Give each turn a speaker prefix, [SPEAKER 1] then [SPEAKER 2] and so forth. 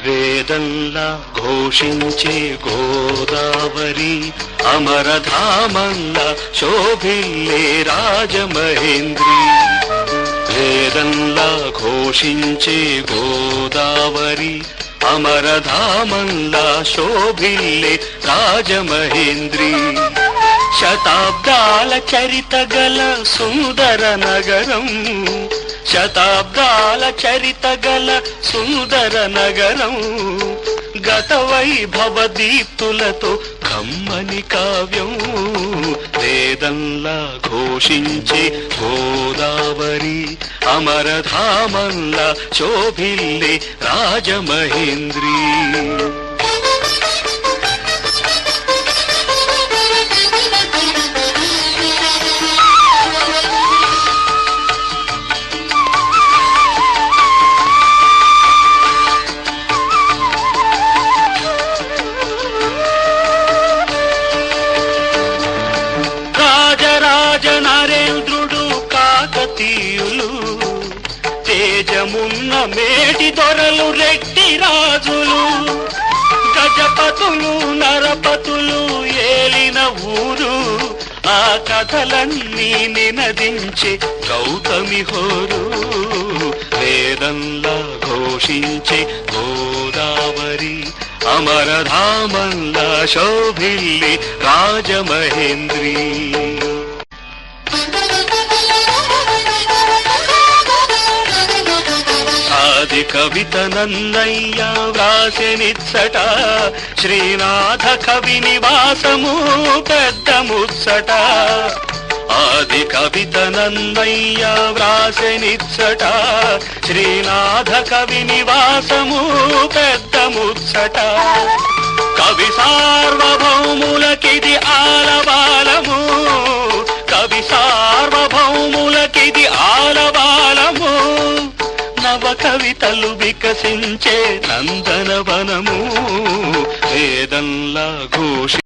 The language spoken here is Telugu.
[SPEAKER 1] వేదంలా ఘోషించే గోదావరి అమరధామంలా శోభిల్లే రాజమహేంద్రి. వేదంలా ఘోషించే గోదావరి అమరధామంలా శోభిల్లే రాజమహేంద్రి. శతాబ్దాల చరిత గల సుందర నగరం, శతాబ్దాల చరిత గల సుందర నగరం, గత వైభవ దీప్తులతో కమ్మని కావ్యం. వేదంలా ఘోషించే గోదావరి అమరధామంలా శోభిల్లే రాజమహేంద్రి. రాజరాజ నరేంద్రుడు కాకతీయులు, తేజమున్న మేటి దొరలు రెడ్డి రాజులు, గజపతులు నరపతులు ఏలిన ఊరు, ఆ కథలన్నీ నినదించే గౌతమి హోరు. వేదంలా ఘోషించే గోదావరి అమరధామంలా శోభిల్లే రాజమహేంద్రి. ఆది కవిత నన్నయ్య వ్రాసెనిచ్చట, శ్రీనాథ కవి నివాసము పెద్ద ముచ్చట. ఆది కవిత నన్నయ్య వ్రాసెనిచ్చట, శ్రీనాథ కవి నివాసము పెద్ద ముచ్చట. కవి సార్వభౌములకిది ఆలవాలము, కవి సార్వభౌములకిది ఆలవాలము, నవ కవితలు వికసించే నందనవనము. వేదంలా ఘోషి